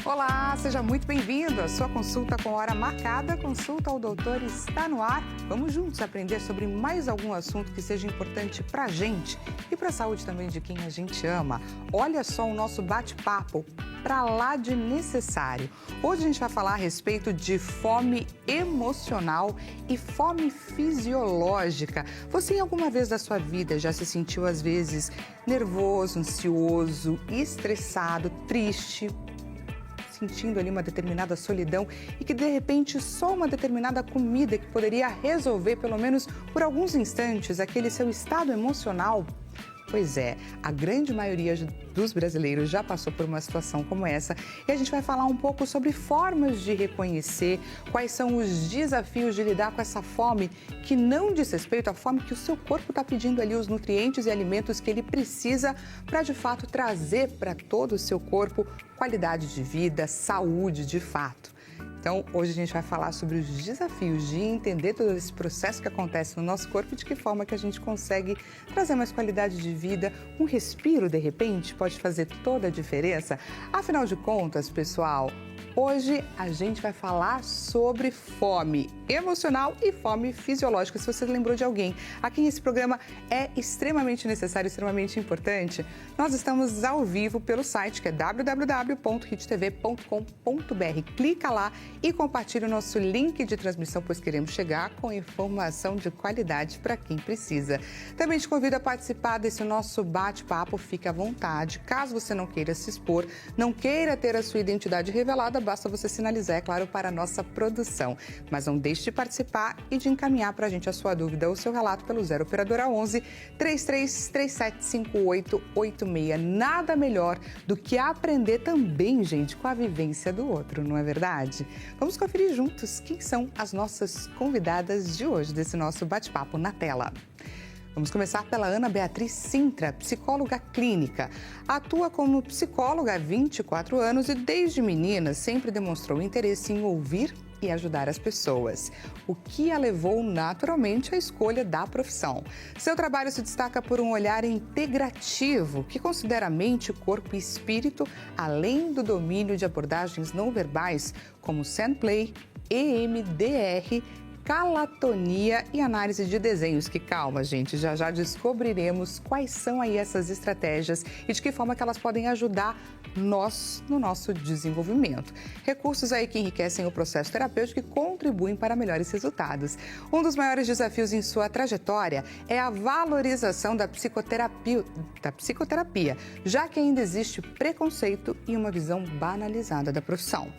Olá, seja muito bem-vindo. A sua consulta com hora marcada, consulta ao doutor está no ar. Vamos juntos aprender sobre mais algum assunto que seja importante para a gente e para a saúde também de quem a gente ama. Olha só o nosso bate-papo para lá de necessário. Hoje a gente vai falar a respeito de fome emocional e fome fisiológica. Você em alguma vez da sua vida já se sentiu às vezes nervoso, ansioso, estressado, triste, sentindo ali uma determinada solidão e que de repente só uma determinada comida que poderia resolver pelo menos por alguns instantes aquele seu estado emocional? Pois é, a grande maioria dos brasileiros já passou por uma situação como essa e a gente vai falar um pouco sobre formas de reconhecer quais são os desafios de lidar com essa fome que não diz respeito à fome que o seu corpo está pedindo ali, os nutrientes e alimentos que ele precisa para de fato trazer para todo o seu corpo qualidade de vida, saúde de fato. Então, hoje a gente vai falar sobre os desafios de entender todo esse processo que acontece no nosso corpo e de que forma que a gente consegue trazer mais qualidade de vida. Um respiro, de repente, pode fazer toda a diferença. Afinal de contas, pessoal, hoje a gente vai falar sobre fome emocional e fome fisiológica. Se você lembrou de alguém a quem esse programa é extremamente necessário, extremamente importante, nós estamos ao vivo pelo site que é www.hittv.com.br. Clica lá e compartilhe o nosso link de transmissão, pois queremos chegar com informação de qualidade para quem precisa. Também te convido a participar desse nosso bate-papo, fique à vontade. Caso você não queira se expor, não queira ter a sua identidade revelada, basta você sinalizar, é claro, para a nossa produção. Mas não deixe de participar e de encaminhar para a gente a sua dúvida ou seu relato pelo 0 Operadora 11 3337 5886. Nada melhor do que aprender também, gente, com a vivência do outro, não é verdade? Vamos conferir juntos quem são as nossas convidadas de hoje, desse nosso bate-papo na tela. Vamos começar pela Ana Beatriz Sintra, psicóloga clínica. Atua como psicóloga há 24 anos e desde menina sempre demonstrou interesse em ouvir e ajudar as pessoas, o que a levou naturalmente à escolha da profissão. Seu trabalho se destaca por um olhar integrativo, que considera mente, corpo e espírito, além do domínio de abordagens não verbais, como Sandplay, EMDR, calatonia e análise de desenhos, que calma, gente, já descobriremos quais são aí essas estratégias e de que forma que elas podem ajudar nós no nosso desenvolvimento. Recursos aí que enriquecem o processo terapêutico e contribuem para melhores resultados. Um dos maiores desafios em sua trajetória é a valorização da psicoterapia, já que ainda existe preconceito e uma visão banalizada da profissão.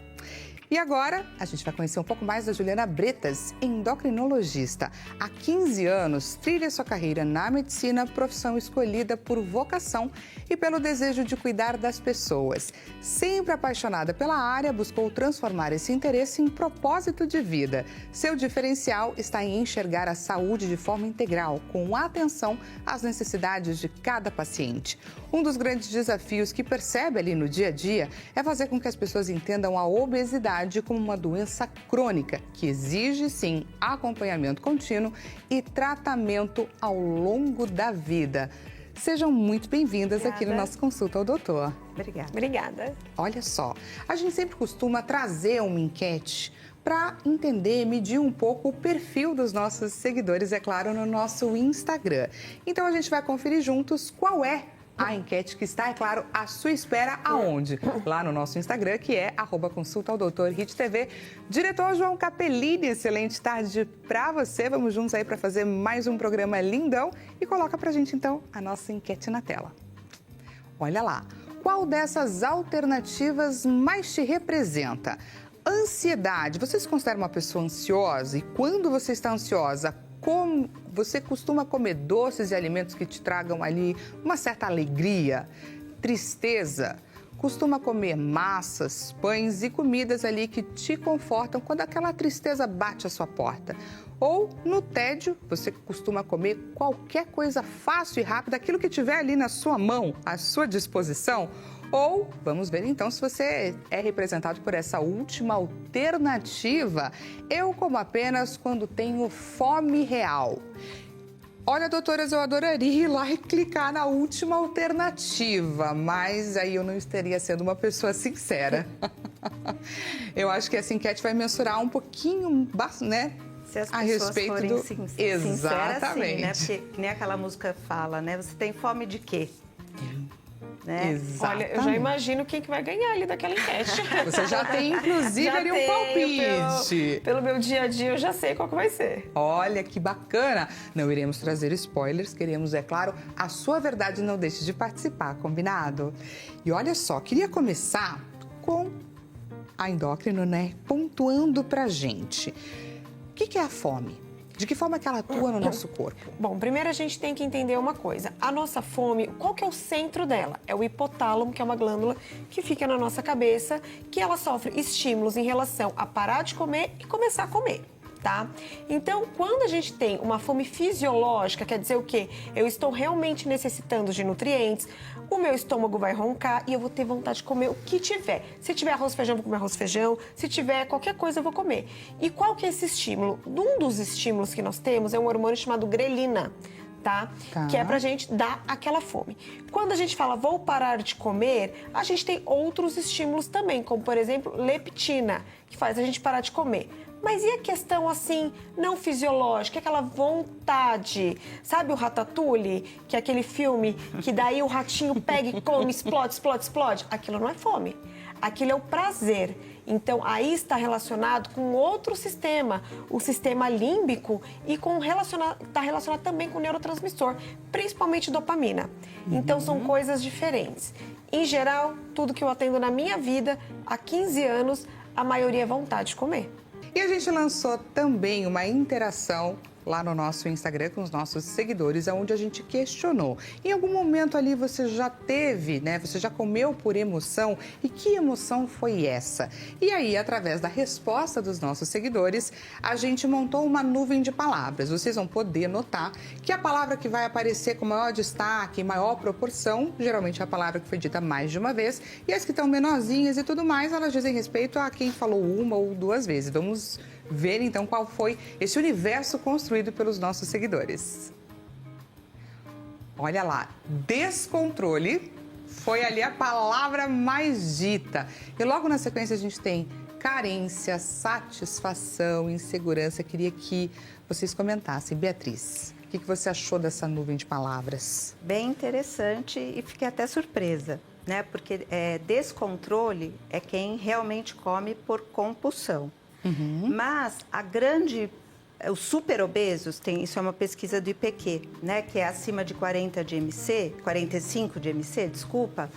E agora, a gente vai conhecer um pouco mais da Juliana Bretas, endocrinologista. Há 15 anos, trilha sua carreira na medicina, profissão escolhida por vocação e pelo desejo de cuidar das pessoas. Sempre apaixonada pela área, buscou transformar esse interesse em propósito de vida. Seu diferencial está em enxergar a saúde de forma integral, com atenção às necessidades de cada paciente. Um dos grandes desafios que percebe ali no dia a dia é fazer com que as pessoas entendam a obesidade como uma doença crônica, que exige, sim, acompanhamento contínuo e tratamento ao longo da vida. Sejam muito bem-vindas aqui no nosso Consulta ao Doutor. Obrigada. Obrigada. Olha só, a gente sempre costuma trazer uma enquete para entender, medir um pouco o perfil dos nossos seguidores, é claro, no nosso Instagram. Então, a gente vai conferir juntos qual é a enquete que está, é claro, à sua espera aonde? Lá no nosso Instagram, que é @consultaodoutor.hittv. Diretor João Capellini, excelente tarde para você. Vamos juntos aí para fazer mais um programa lindão e coloca pra gente, então, a nossa enquete na tela. Olha lá, qual dessas alternativas mais te representa? Ansiedade, você se considera uma pessoa ansiosa? E quando você está ansiosa, como você costuma comer doces e alimentos que te tragam ali uma certa alegria? Tristeza, costuma comer massas, pães e comidas ali que te confortam quando aquela tristeza bate à sua porta? Ou no tédio, você costuma comer qualquer coisa fácil e rápida, aquilo que tiver ali na sua mão, à sua disposição? Ou, vamos ver então se você é representado por essa última alternativa. Eu como apenas quando tenho fome real. Olha, doutoras, eu adoraria ir lá e clicar na última alternativa, mas aí eu não estaria sendo uma pessoa sincera. Eu acho que essa enquete vai mensurar um pouquinho, né? Se as a pessoas respeito forem do... sinceras, assim, né? Porque que nem aquela música fala, né? Você tem fome de quê? Né? Exatamente. Olha, eu já imagino quem que vai ganhar ali daquela enquete. Você já tem, inclusive, Já ali um tenho, palpite. Pelo meu dia a dia, eu já sei qual que vai ser. Olha que bacana! Não iremos trazer spoilers, queremos, é claro, a sua verdade. Não deixe de participar, combinado? E olha só, queria começar com a endócrino, né? Pontuando pra gente. O que é a fome? De que forma que ela atua no nosso corpo? Bom, primeiro a gente tem que entender uma coisa. A nossa fome, qual que é o centro dela? É o hipotálamo, que é uma glândula que fica na nossa cabeça, que ela sofre estímulos em relação a parar de comer e começar a comer. Tá? Então, quando a gente tem uma fome fisiológica, quer dizer o quê? Eu estou realmente necessitando de nutrientes, o meu estômago vai roncar e eu vou ter vontade de comer o que tiver. Se tiver arroz e feijão, eu vou comer arroz e feijão. Se tiver qualquer coisa, eu vou comer. E qual que é esse estímulo? Um dos estímulos que nós temos é um hormônio chamado grelina. Tá? Que é pra gente dar aquela fome. Quando a gente fala vou parar de comer, a gente tem outros estímulos também, como por exemplo, leptina, que faz a gente parar de comer. Mas e a questão assim, não fisiológica, aquela vontade? Sabe o Ratatouille, que é aquele filme que daí o ratinho pega e come, explode, explode, explode? Aquilo não é fome, aquilo é o prazer. Então, aí está relacionado com outro sistema, o sistema límbico, e está relacionado também com o neurotransmissor, principalmente dopamina. Então, são coisas diferentes. Em geral, tudo que eu atendo na minha vida, há 15 anos, a maioria é vontade de comer. E a gente lançou também uma interação lá no nosso Instagram com os nossos seguidores, onde a gente questionou. Em algum momento ali você já teve, né? Você já comeu por emoção? E que emoção foi essa? E aí, através da resposta dos nossos seguidores, a gente montou uma nuvem de palavras. Vocês vão poder notar que a palavra que vai aparecer com maior destaque, maior proporção, geralmente é a palavra que foi dita mais de uma vez, e as que estão menorzinhas e tudo mais, elas dizem respeito a quem falou uma ou duas vezes. Vamos ver então qual foi esse universo construído pelos nossos seguidores. Olha lá, descontrole foi ali a palavra mais dita. E logo na sequência a gente tem carência, satisfação, insegurança. Queria que vocês comentassem. Beatriz, o que você achou dessa nuvem de palavras? Bem interessante e fiquei até surpresa, né? Porque descontrole é quem realmente come por compulsão. Mas os super obesos, isso é uma pesquisa do IPQ, né, que é acima de 45 de MC, desculpa,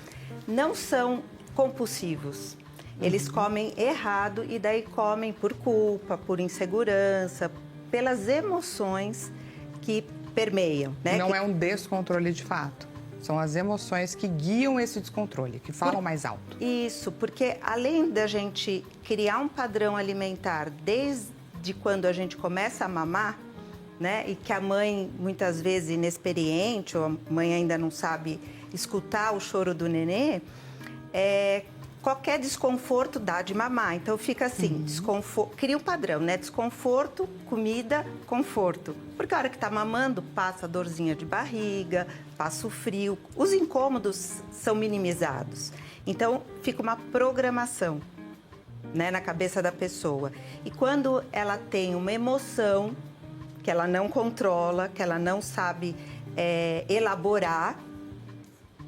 não são compulsivos. Eles comem errado e daí comem por culpa, por insegurança, pelas emoções que permeiam, né? Não é um descontrole de fato. São as emoções que guiam esse descontrole, que falam mais alto. Isso, porque além da gente criar um padrão alimentar desde quando a gente começa a mamar, né? E que a mãe, muitas vezes inexperiente, ou a mãe ainda não sabe escutar o choro do nenê, qualquer desconforto dá de mamar. Então fica assim, cria um padrão, né? Desconforto, comida, conforto. Porque a hora que tá mamando, passa a dorzinha de barriga, passa o frio. Os incômodos são minimizados. Então fica uma programação, né, na cabeça da pessoa. E quando ela tem uma emoção que ela não controla, que ela não sabe elaborar,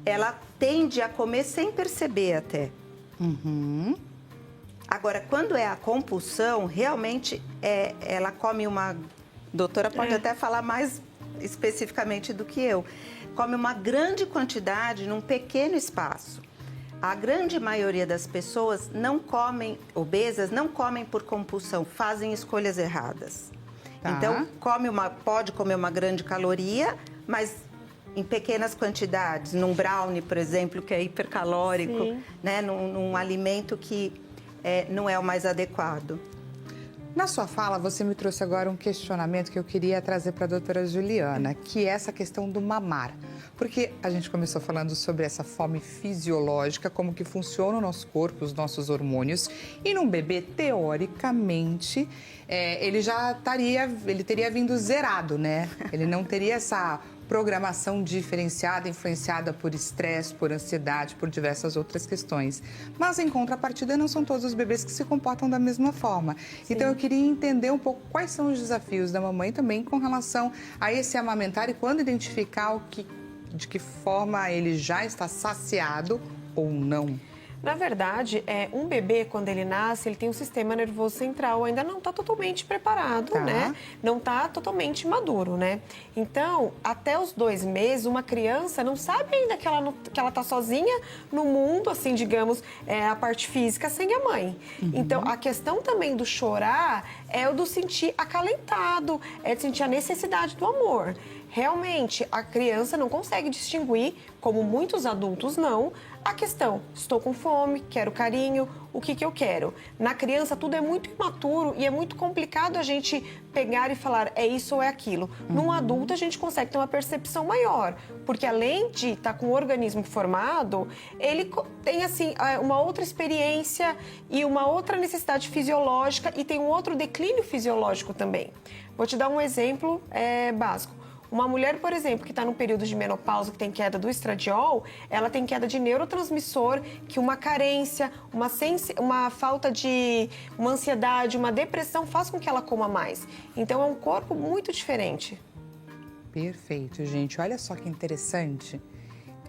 ela tende a comer sem perceber até. Agora, quando é a compulsão, realmente ela come uma... A doutora pode até falar mais especificamente do que eu. Come uma grande quantidade num pequeno espaço. A grande maioria das pessoas obesas, não comem por compulsão, fazem escolhas erradas. Tá. Então, pode comer uma grande caloria, mas em pequenas quantidades, num brownie, por exemplo, que é hipercalórico, né? Num alimento que não é o mais adequado. Na sua fala, você me trouxe agora um questionamento que eu queria trazer para a doutora Juliana, que é essa questão do mamar. Porque a gente começou falando sobre essa fome fisiológica, como que funciona o nosso corpo, os nossos hormônios. E num bebê, teoricamente, ele teria vindo zerado, né? Ele não teria essa programação diferenciada, influenciada por estresse, por ansiedade, por diversas outras questões. Mas, em contrapartida, não são todos os bebês que se comportam da mesma forma. Sim. Então, eu queria entender um pouco quais são os desafios da mamãe também com relação a esse amamentar e quando identificar de que forma ele já está saciado ou não. Na verdade, um bebê, quando ele nasce, ele tem um sistema nervoso central, ainda não está totalmente preparado, né? Não está totalmente maduro, né? Então, até os 2 meses, uma criança não sabe ainda que ela está sozinha no mundo, assim, digamos, a parte física, sem a mãe. Uhum. Então, a questão também do chorar é o do sentir acalentado, é de sentir a necessidade do amor. Realmente, a criança não consegue distinguir, como muitos adultos não, a questão, estou com fome, quero carinho, o que eu quero? Na criança, tudo é muito imaturo e é muito complicado a gente pegar e falar é isso ou é aquilo. Num adulto, a gente consegue ter uma percepção maior, porque além de estar com o organismo formado, ele tem, assim, uma outra experiência e uma outra necessidade fisiológica e tem um outro declínio fisiológico também. Vou te dar um exemplo básico. Uma mulher, por exemplo, que está no período de menopausa, que tem queda do estradiol, ela tem queda de neurotransmissor, que uma carência, uma falta de... uma ansiedade, uma depressão faz com que ela coma mais. Então, é um corpo muito diferente. Perfeito, gente. Olha só que interessante.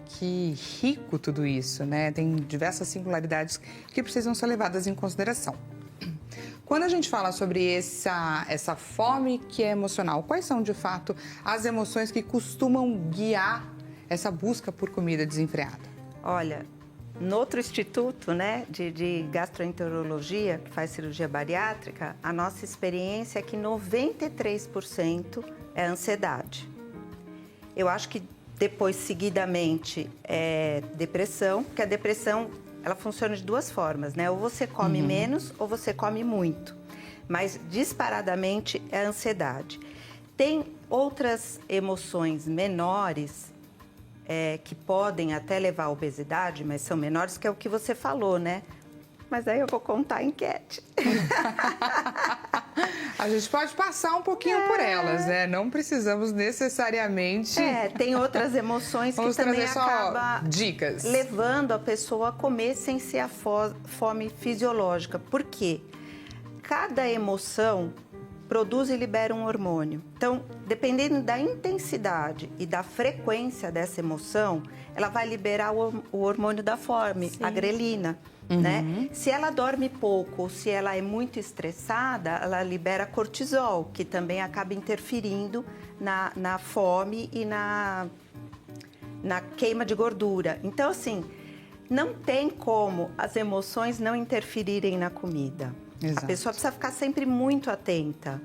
Que rico tudo isso, né? Tem diversas singularidades que precisam ser levadas em consideração. Quando a gente fala sobre essa fome que é emocional, quais são, de fato, as emoções que costumam guiar essa busca por comida desenfreada? Olha, no outro instituto, né, de gastroenterologia, que faz cirurgia bariátrica, a nossa experiência é que 93% é ansiedade. Eu acho que depois, seguidamente, é depressão, porque a depressão... ela funciona de 2 formas, né? Ou você come menos ou você come muito. Mas, disparadamente, é a ansiedade. Tem outras emoções menores que podem até levar à obesidade, mas são menores, que é o que você falou, né? Mas aí eu vou contar a enquete. A gente pode passar um pouquinho por elas, né? Não precisamos necessariamente... tem outras emoções que também acabam dicas. Levando a pessoa a comer sem ser a fome fisiológica. Por quê? Cada emoção produz e libera um hormônio. Então, dependendo da intensidade e da frequência dessa emoção, ela vai liberar o hormônio da fome, a grelina. Né? Se ela dorme pouco ou se ela é muito estressada, ela libera cortisol, que também acaba interferindo na fome e na queima de gordura. Então, assim, não tem como as emoções não interferirem na comida. Exato. A pessoa precisa ficar sempre muito atenta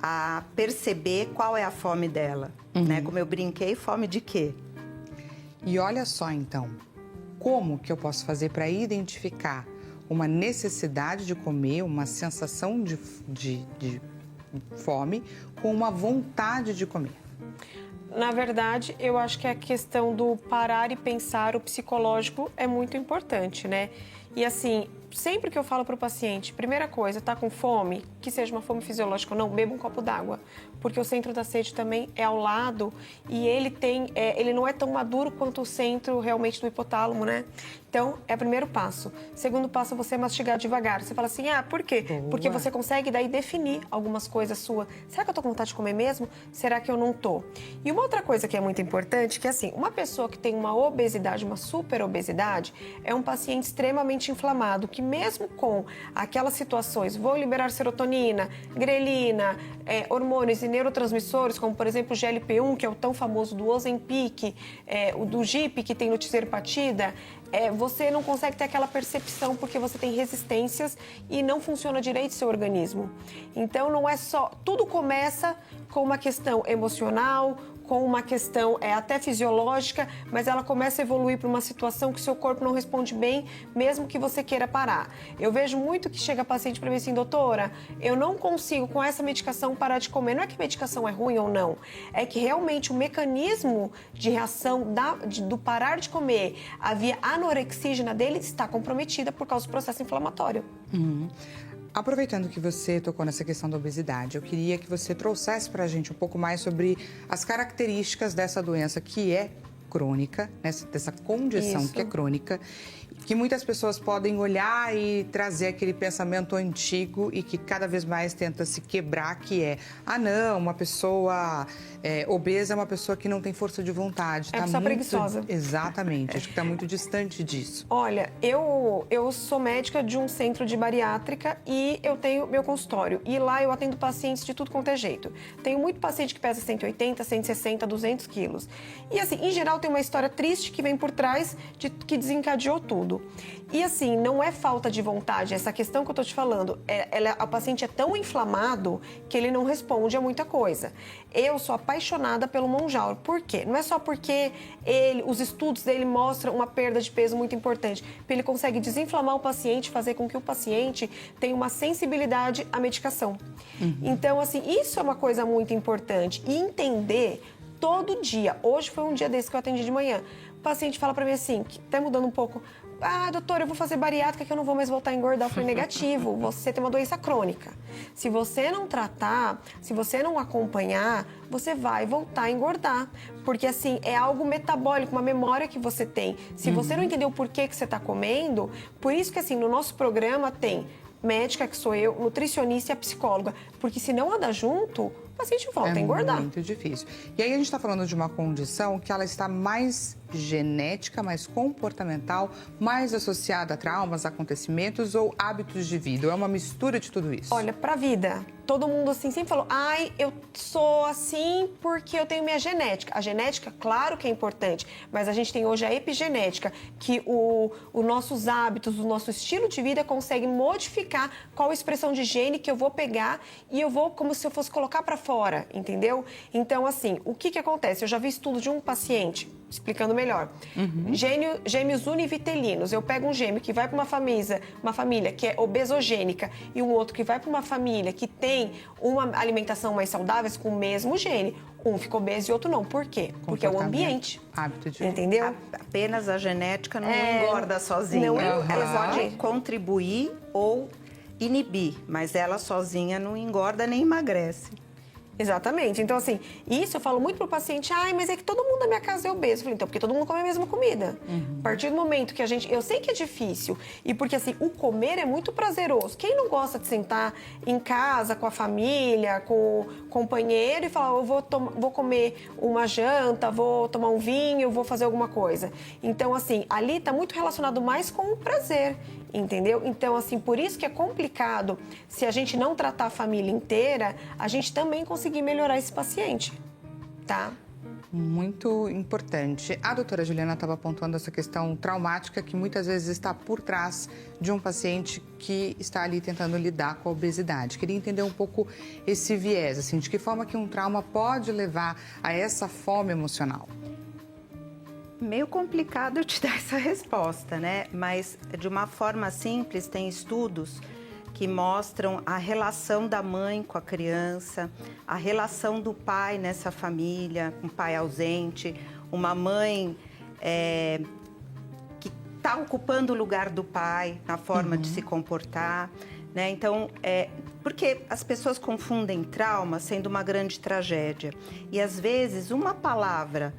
a perceber qual é a fome dela. Né? Como eu brinquei, fome de quê? E olha só, então. Como que eu posso fazer para identificar uma necessidade de comer, uma sensação de fome, com uma vontade de comer? Na verdade, eu acho que a questão do parar e pensar, o psicológico, é muito importante, né? E assim, sempre que eu falo para o paciente, primeira coisa, tá com fome, que seja uma fome fisiológica ou não, beba um copo d'água, porque o centro da sede também é ao lado e ele não é tão maduro quanto o centro realmente do hipotálamo, né? Então, é o primeiro passo. Segundo passo é você mastigar devagar. Você fala assim, por quê? Boa. Porque você consegue daí definir algumas coisas suas. Será que eu tô com vontade de comer mesmo? Será que eu não tô? E uma outra coisa que é muito importante, que é assim, uma pessoa que tem uma obesidade, uma superobesidade, é um paciente extremamente inflamado, que mesmo com aquelas situações, vou liberar serotonina, grelina, hormônios e neurotransmissores, como por exemplo o GLP-1, que é o tão famoso do Ozempic, o do GIP, que tem no tirzepatida, você não consegue ter aquela percepção porque você tem resistências e não funciona direito seu organismo. Então, não é só... Tudo começa com uma questão emocional, com uma questão até fisiológica, mas ela começa a evoluir para uma situação que seu corpo não responde bem, mesmo que você queira parar. Eu vejo muito que chega paciente para mim assim, doutora, eu não consigo com essa medicação parar de comer. Não é que a medicação é ruim ou não, é que realmente o mecanismo de reação do parar de comer, a via anorexígena dele está comprometida por causa do processo inflamatório. Aproveitando que você tocou nessa questão da obesidade, eu queria que você trouxesse para a gente um pouco mais sobre as características dessa doença que é crônica, dessa condição que é crônica, que muitas pessoas podem olhar e trazer aquele pensamento antigo e que cada vez mais tenta se quebrar, que é, não, uma pessoa obesa é uma pessoa que não tem força de vontade. É uma pessoa preguiçosa. Exatamente, acho que está muito distante disso. Olha, eu sou médica de um centro de bariátrica e eu tenho meu consultório. E lá eu atendo pacientes de tudo quanto é jeito. Tenho muito paciente que pesa 180, 160, 200 quilos. E assim, em geral tem uma história triste que vem por trás que desencadeou tudo. E assim, não é falta de vontade, essa questão que eu tô te falando, o paciente é tão inflamado que ele não responde a muita coisa. Eu sou apaixonada pelo Mounjaro. Por quê? Não é só porque os estudos dele mostram uma perda de peso muito importante, porque ele consegue desinflamar o paciente, fazer com que o paciente tenha uma sensibilidade à medicação. Então, assim, isso é uma coisa muito importante. E entender todo dia. Hoje foi um dia desse que eu atendi de manhã. O paciente fala pra mim assim, que tá mudando um pouco. Doutora, eu vou fazer bariátrica que eu não vou mais voltar a engordar. Eu falei, negativo, você tem uma doença crônica. Se você não tratar, se você não acompanhar, você vai voltar a engordar. Porque, assim, é algo metabólico, uma memória que você tem. Se você não entender o porquê que você tá comendo, por isso que, assim, no nosso programa tem médica, que sou eu, nutricionista e a psicóloga. Porque se não andar junto, o paciente volta a engordar. É muito difícil. E aí a gente está falando de uma condição que ela está mais genética, mais comportamental, mais associada a traumas, acontecimentos ou hábitos de vida? Ou é uma mistura de tudo isso? Olha, pra vida, todo mundo assim sempre falou, eu sou assim porque eu tenho minha genética. A genética, claro que é importante, mas a gente tem hoje a epigenética, que os nossos hábitos, o nosso estilo de vida consegue modificar qual expressão de gene que eu vou pegar e eu vou como se eu fosse colocar pra fora, entendeu? Então, assim, o que acontece? Eu já vi estudo de um paciente, explicando melhor. Gêmeos univitelinos. Eu pego um gêmeo que vai para uma família que é obesogênica e um outro que vai para uma família que tem uma alimentação mais saudável com o mesmo gene. Um fica obeso e outro não. Por quê? Porque é o ambiente. Hábito de... Entendeu? Apenas a genética não engorda sozinha. Não, ela pode contribuir ou inibir, mas ela sozinha não engorda nem emagrece. Exatamente. Então, assim, isso eu falo muito pro paciente, mas é que todo mundo da minha casa é obeso. Eu falei, então, porque todo mundo come a mesma comida. A partir do momento que eu sei que é difícil, e porque, assim, o comer é muito prazeroso. Quem não gosta de sentar em casa com a família, com o companheiro e falar, eu vou comer uma janta, vou tomar um vinho, vou fazer alguma coisa. Então, assim, ali tá muito relacionado mais com o prazer, entendeu? Então, assim, por isso que é complicado, se a gente não tratar a família inteira, a gente também conseguir melhorar esse paciente, tá? Muito importante. A doutora Juliana estava apontando essa questão traumática que muitas vezes está por trás de um paciente que está ali tentando lidar com a obesidade. Queria entender um pouco esse viés, assim, de que forma que um trauma pode levar a essa fome emocional. Meio complicado eu te dar essa resposta, né? Mas, de uma forma simples, tem estudos que mostram a relação da mãe com a criança, a relação do pai nessa família, um pai ausente, uma mãe que está ocupando o lugar do pai na forma de se comportar, né? Então, porque as pessoas confundem trauma sendo uma grande tragédia. E, às vezes, uma palavra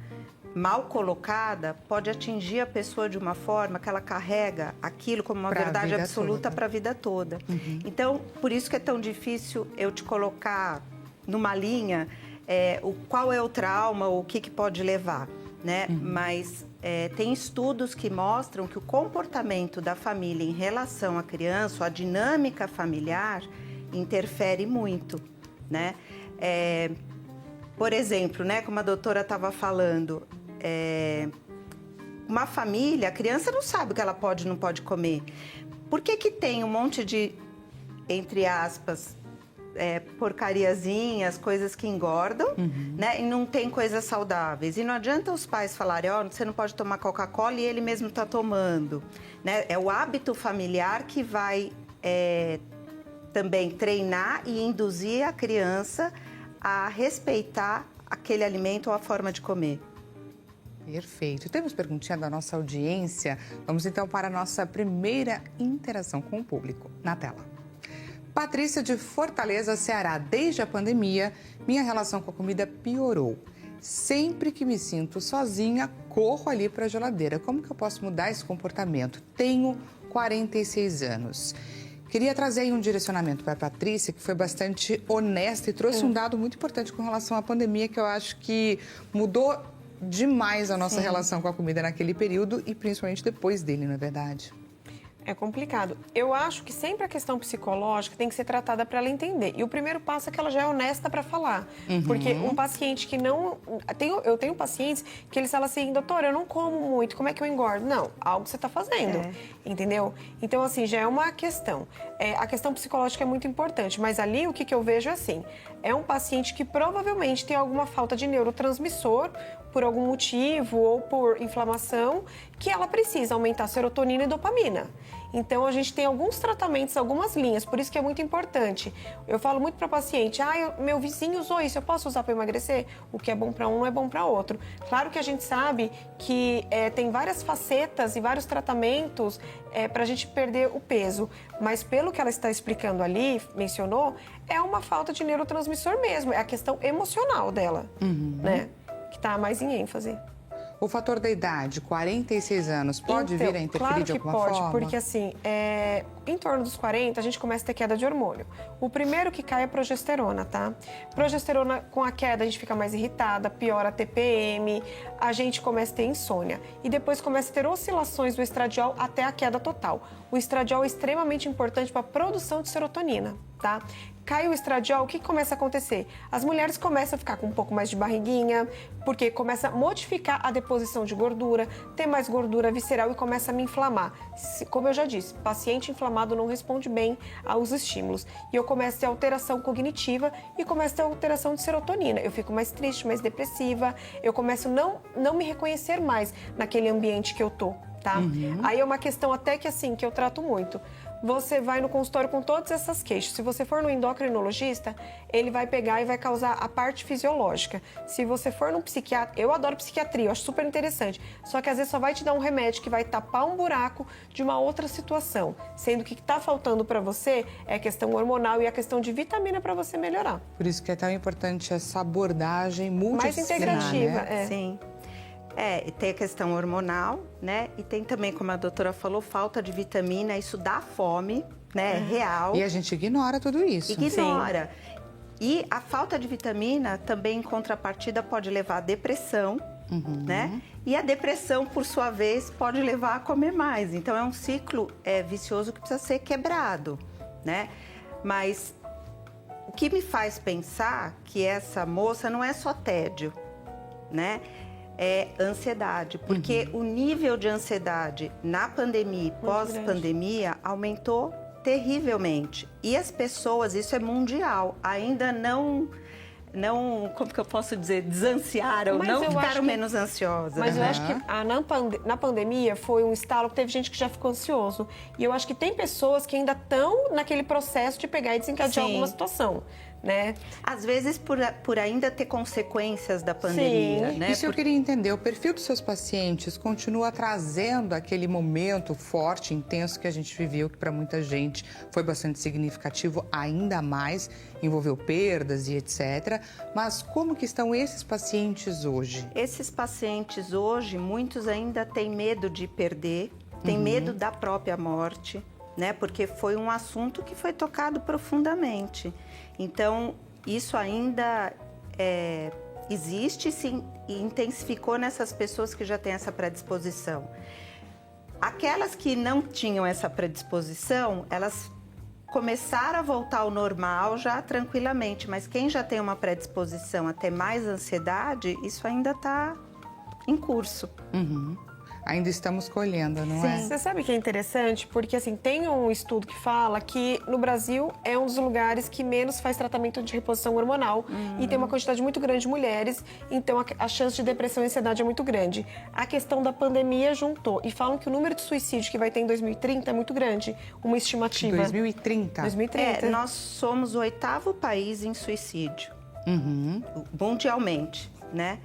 mal colocada pode atingir a pessoa de uma forma que ela carrega aquilo como uma verdade absoluta para a vida toda. Então, por isso que é tão difícil eu te colocar numa linha qual é o trauma, o que pode levar, né? Mas tem estudos que mostram que o comportamento da família em relação à criança, a dinâmica familiar, interfere muito, né? Por exemplo, né, como a doutora estava falando, uma família, a criança não sabe o que ela pode e não pode comer. Por que tem um monte de, entre aspas, porcariazinhas, coisas que engordam, né? E não tem coisas saudáveis. E não adianta os pais falarem, você não pode tomar Coca-Cola e ele mesmo está tomando, né? É o hábito familiar que vai também treinar e induzir a criança a respeitar aquele alimento ou a forma de comer. Perfeito. Temos perguntinha da nossa audiência. Vamos então para a nossa primeira interação com o público. Na tela. Patrícia de Fortaleza, Ceará. Desde a pandemia, minha relação com a comida piorou. Sempre que me sinto sozinha, corro ali para a geladeira. Como que eu posso mudar esse comportamento? Tenho 46 anos. Queria trazer aí um direcionamento para a Patrícia, que foi bastante honesta e trouxe um dado muito importante com relação à pandemia, que eu acho que mudou demais a nossa relação com a comida naquele período e principalmente depois dele, não é verdade? É complicado. Eu acho que sempre a questão psicológica tem que ser tratada para ela entender. E o primeiro passo é que ela já é honesta para falar. Porque um paciente que não... Eu tenho pacientes que eles falam assim, doutora, eu não como muito, como é que eu engordo? Não, algo você está fazendo, entendeu? Então, assim, já é uma questão. A questão psicológica é muito importante, mas ali o que eu vejo é assim, é um paciente que provavelmente tem alguma falta de neurotransmissor, por algum motivo ou por inflamação, que ela precisa aumentar serotonina e dopamina. Então, a gente tem alguns tratamentos, algumas linhas, por isso que é muito importante. Eu falo muito para o paciente, meu vizinho usou isso, eu posso usar para emagrecer? O que é bom para um não é bom para outro. Claro que a gente sabe que tem várias facetas e vários tratamentos para a gente perder o peso, mas pelo que ela está explicando ali, mencionou, é uma falta de neurotransmissor mesmo, é a questão emocional dela, né? Que está mais em ênfase. O fator da idade, 46 anos, pode vir a interferir de alguma forma? Claro que pode, porque assim, em torno dos 40, a gente começa a ter queda de hormônio. O primeiro que cai é a progesterona, tá? Progesterona, com a queda, a gente fica mais irritada, piora a TPM, a gente começa a ter insônia. E depois começa a ter oscilações do estradiol até a queda total. O estradiol é extremamente importante para a produção de serotonina, tá? Cai o estradiol, o que começa a acontecer? As mulheres começam a ficar com um pouco mais de barriguinha, porque começa a modificar a deposição de gordura, ter mais gordura visceral e começa a me inflamar. Como eu já disse, paciente inflamado não responde bem aos estímulos. E eu começo a ter alteração cognitiva e começo a ter alteração de serotonina. Eu fico mais triste, mais depressiva, eu começo a não me reconhecer mais naquele ambiente que eu tô, tá? Aí é uma questão até que assim, que eu trato muito. Você vai no consultório com todas essas queixas. Se você for no endocrinologista, ele vai pegar e vai causar a parte fisiológica. Se você for num psiquiatra, eu adoro psiquiatria, eu acho super interessante. Só que às vezes só vai te dar um remédio que vai tapar um buraco de uma outra situação. Sendo que o que está faltando para você é a questão hormonal e a questão de vitamina para você melhorar. Por isso que é tão importante essa abordagem multidisciplinar, mais integrativa, né? Sim. E tem a questão hormonal, né? E tem também, como a doutora falou, falta de vitamina, isso dá fome, né? Real. E a gente ignora tudo isso. Ignora. Sim. E a falta de vitamina também, em contrapartida, pode levar à depressão, né? E a depressão, por sua vez, pode levar a comer mais. Então, é um ciclo vicioso que precisa ser quebrado, né? Mas o que me faz pensar que essa moça não é só tédio, né? É ansiedade, porque o nível de ansiedade na pandemia e pós-pandemia aumentou terrivelmente. E as pessoas, isso é mundial, ainda não, como que eu posso dizer, desansiaram, não ficaram menos ansiosas. Mas eu acho que na pandemia foi um estalo que teve gente que já ficou ansioso. E eu acho que tem pessoas que ainda estão naquele processo de pegar e desencadear alguma situação. Né? Às vezes por ainda ter consequências da pandemia, né? Isso eu queria entender, o perfil dos seus pacientes continua trazendo aquele momento forte, intenso que a gente viveu, que para muita gente foi bastante significativo, ainda mais, envolveu perdas e etc. Mas como que estão esses pacientes hoje? Esses pacientes hoje, muitos ainda têm medo de perder, têm medo da própria morte, né? Porque foi um assunto que foi tocado profundamente. Então, isso ainda existe, sim, e intensificou nessas pessoas que já têm essa predisposição. Aquelas que não tinham essa predisposição, elas começaram a voltar ao normal já tranquilamente, mas quem já tem uma predisposição a ter mais ansiedade, isso ainda está em curso. Ainda estamos colhendo, não é? Você sabe que é interessante? Porque, assim, tem um estudo que fala que no Brasil é um dos lugares que menos faz tratamento de reposição hormonal e tem uma quantidade muito grande de mulheres, então a chance de depressão e ansiedade é muito grande. A questão da pandemia juntou e falam que o número de suicídio que vai ter em 2030 é muito grande, uma estimativa. 2030? 2030. Nós somos o 8º país em suicídio, mundialmente, né?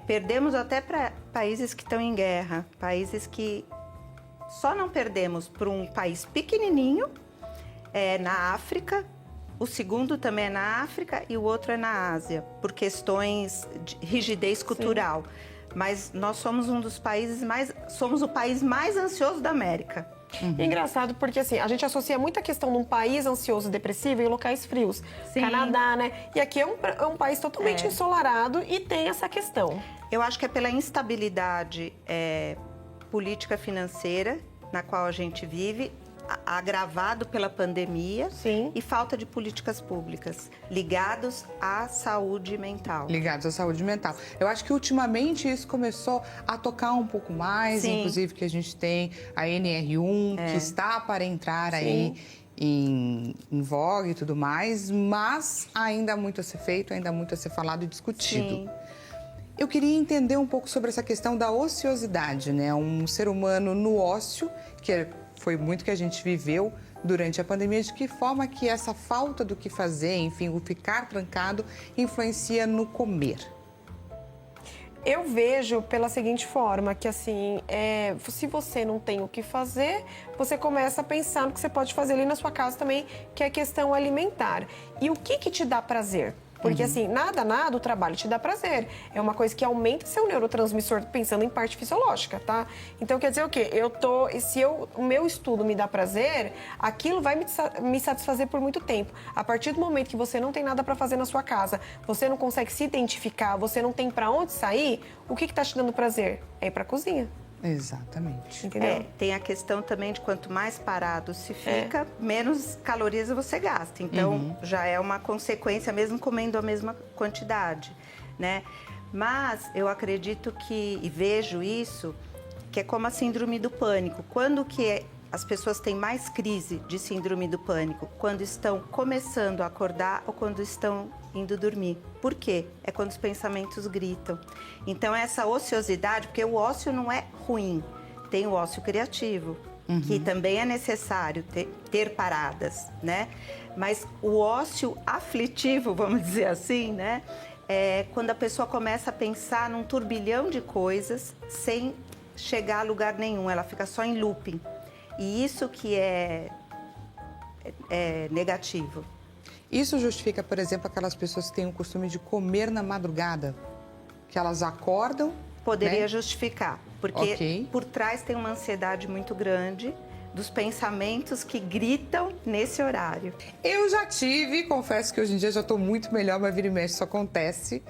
Perdemos até para países que estão em guerra, países que só não perdemos para um país pequenininho é na África, o segundo também é na África e o outro é na Ásia, por questões de rigidez cultural. Sim. Mas nós somos somos o país mais ansioso da América. É engraçado porque, assim, a gente associa muito a questão de um país ansioso e depressivo em locais frios. Sim. Canadá, né? E aqui é um país totalmente ensolarado e tem essa questão. Eu acho que é pela instabilidade política financeira na qual a gente vive, agravado pela pandemia. Sim. E falta de políticas públicas ligados à saúde mental. Ligados à saúde mental. Eu acho que ultimamente isso começou a tocar um pouco mais, sim, inclusive que a gente tem a NR1, que está para entrar, sim, aí em voga e tudo mais, mas ainda há muito a ser feito, ainda há muito a ser falado e discutido. Sim. Eu queria entender um pouco sobre essa questão da ociosidade, né? Um ser humano no ócio, que foi muito que a gente viveu durante a pandemia, de que forma que essa falta do que fazer, enfim, o ficar trancado, influencia no comer? Eu vejo pela seguinte forma, que assim, se você não tem o que fazer, você começa a pensar no que você pode fazer ali na sua casa também, que é a questão alimentar. E o que te dá prazer? Porque, assim, nada, o trabalho te dá prazer. É uma coisa que aumenta seu neurotransmissor, pensando em parte fisiológica, tá? Então, quer dizer o quê? Se o meu estudo me dá prazer, aquilo vai me satisfazer por muito tempo. A partir do momento que você não tem nada para fazer na sua casa, você não consegue se identificar, você não tem para onde sair, o que tá te dando prazer? É ir pra cozinha. Exatamente. Entendeu? Tem a questão também de quanto mais parado se fica, menos calorias você gasta. Então, já é uma consequência, mesmo comendo a mesma quantidade, né? Mas eu acredito e vejo isso, que é como a síndrome do pânico. Quando que as pessoas têm mais crise de síndrome do pânico? Quando estão começando a acordar ou quando estão indo dormir. Por quê? É quando os pensamentos gritam. Então, essa ociosidade, porque o ócio não é ruim, tem o ócio criativo, que também é necessário ter paradas, né? Mas o ócio aflitivo, vamos dizer assim, né? É quando a pessoa começa a pensar num turbilhão de coisas sem chegar a lugar nenhum, ela fica só em looping. E isso que é negativo. Isso justifica, por exemplo, aquelas pessoas que têm o costume de comer na madrugada, que elas acordam... Poderia justificar, porque por trás tem uma ansiedade muito grande dos pensamentos que gritam nesse horário. Eu já tive, confesso que hoje em dia já estou muito melhor, mas vira e mexe isso acontece.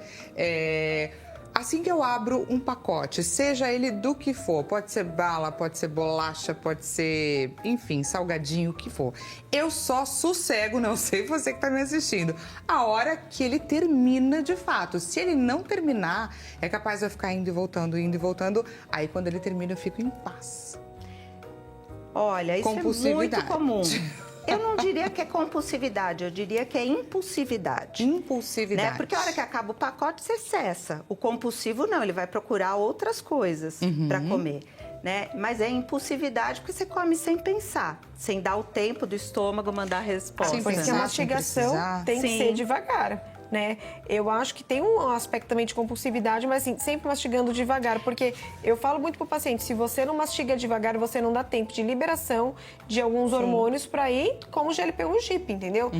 Assim que eu abro um pacote, seja ele do que for, pode ser bala, pode ser bolacha, pode ser, enfim, salgadinho, o que for. Eu só sossego, não sei você que está me assistindo, a hora que ele termina de fato. Se ele não terminar, é capaz de eu ficar indo e voltando. Aí quando ele termina eu fico em paz. Olha, isso é muito comum. Eu não diria que é compulsividade, eu diria que é impulsividade. Impulsividade. Né? Porque a hora que acaba o pacote, você cessa. O compulsivo não, ele vai procurar outras coisas para comer. Né? Mas é impulsividade porque você come sem pensar, sem dar o tempo do estômago mandar a resposta. Porque a mastigação tem que ser devagar. Né? Eu acho que tem um aspecto também de compulsividade, mas assim, sempre mastigando devagar, porque eu falo muito pro paciente, se você não mastiga devagar, você não dá tempo de liberação de alguns hormônios para ir como GLP-1 GIP, entendeu?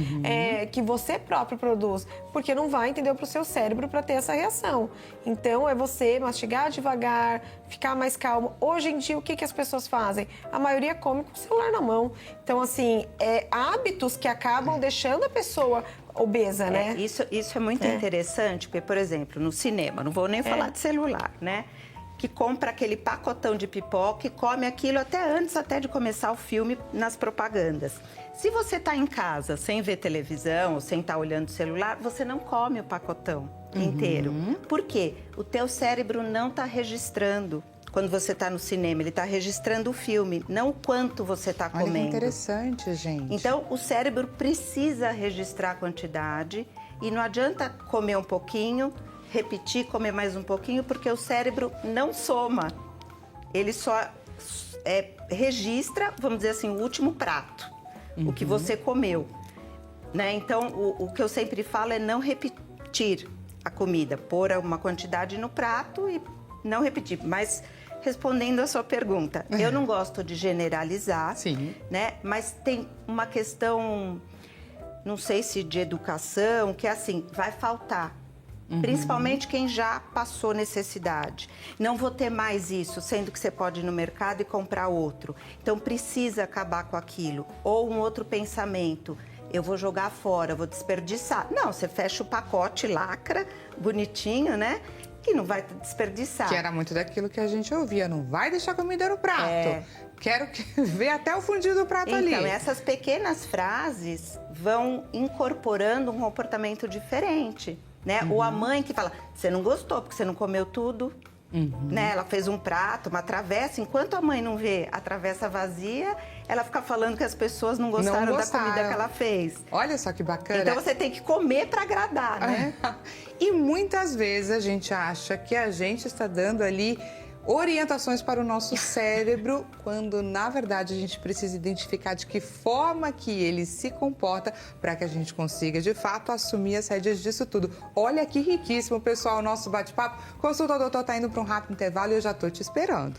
Que você próprio produz, porque não vai, entendeu, pro seu cérebro para ter essa reação. Então, é você mastigar devagar, ficar mais calmo. Hoje em dia, o que as pessoas fazem? A maioria come com o celular na mão. Então, assim, hábitos que acabam deixando a pessoa obesa, né? Isso é muito interessante, porque, por exemplo, no cinema, não vou nem falar de celular, né? Que compra aquele pacotão de pipoca e come aquilo antes de começar o filme nas propagandas. Se você está em casa sem ver televisão ou sem estar olhando o celular, você não come o pacotão inteiro. Por quê? O teu cérebro não está registrando. Quando você está no cinema, ele está registrando o filme, não o quanto você está comendo. Olha que interessante, gente. Então, o cérebro precisa registrar a quantidade e não adianta comer um pouquinho, repetir, comer mais um pouquinho, porque o cérebro não soma. Ele só registra, vamos dizer assim, o último prato, o que você comeu. Né? Então, o que eu sempre falo é não repetir a comida, pôr uma quantidade no prato e não repetir, mas respondendo a sua pergunta, eu não gosto de generalizar, Sim. né? Mas tem uma questão, não sei se de educação, que é assim, vai faltar. Principalmente quem já passou necessidade. Não vou ter mais isso, sendo que você pode ir no mercado e comprar outro. Então precisa acabar com aquilo. Ou um outro pensamento, eu vou jogar fora, vou desperdiçar. Não, você fecha o pacote, lacra, bonitinho, né? Que não vai desperdiçar. Que era muito daquilo que a gente ouvia, não vai deixar comida no prato. Quero ver até o fundido do prato ali. Então, essas pequenas frases vão incorporando um comportamento diferente. Né? Ou a mãe que fala, você não gostou porque você não comeu tudo, né? Ela fez um prato, uma travessa, enquanto a mãe não vê a travessa vazia, ela fica falando que as pessoas não gostaram da comida que ela fez. Olha só que bacana. Então você tem que comer para agradar, né? E muitas vezes a gente acha que a gente está dando ali orientações para o nosso cérebro, quando na verdade a gente precisa identificar de que forma que ele se comporta para que a gente consiga de fato assumir as rédeas disso tudo. Olha que riquíssimo, pessoal, o nosso bate-papo. Consulta doutor tá indo para um rápido intervalo e eu já tô te esperando.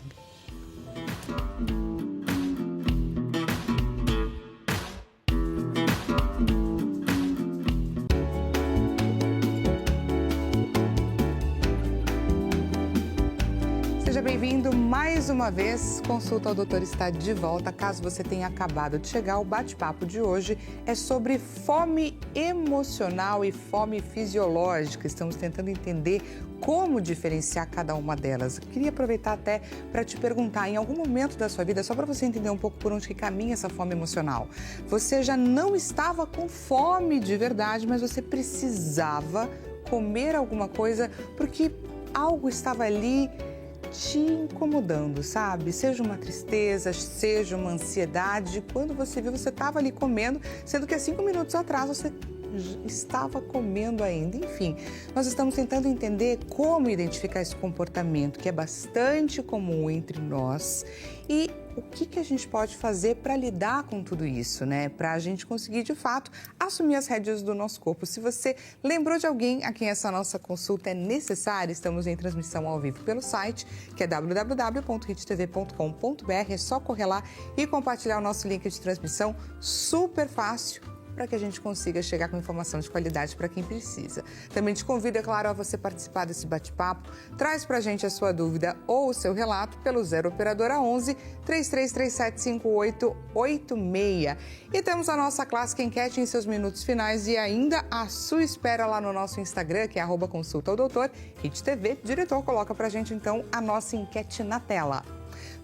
Seja bem-vindo mais uma vez. Consulta ao Doutor está de volta. Caso você tenha acabado de chegar, o bate-papo de hoje é sobre fome emocional e fome fisiológica. Estamos tentando entender como diferenciar cada uma delas. Eu queria aproveitar até para te perguntar, em algum momento da sua vida, só para você entender um pouco por onde que caminha essa fome emocional, você já não estava com fome de verdade, mas você precisava comer alguma coisa porque algo estava ali te incomodando, sabe? Seja uma tristeza, seja uma ansiedade. Quando você viu, você estava ali comendo, sendo que há 5 minutos atrás você estava comendo ainda. Enfim, nós estamos tentando entender como identificar esse comportamento que é bastante comum entre nós e o que a gente pode fazer para lidar com tudo isso, né? Para a gente conseguir, de fato, assumir as rédeas do nosso corpo. Se você lembrou de alguém a quem essa nossa consulta é necessária, estamos em transmissão ao vivo pelo site, que é www.hittv.com.br. É só correr lá e compartilhar o nosso link de transmissão, super fácil, para que a gente consiga chegar com informação de qualidade para quem precisa. Também te convido, é claro, a você participar desse bate-papo. Traz para a gente a sua dúvida ou o seu relato pelo 0 Operadora 11 3337 5886. E temos a nossa clássica enquete em seus minutos finais e ainda à sua espera lá no nosso Instagram, que é @consultaodoutor, HitTV. Diretor, coloca para a gente então a nossa enquete na tela.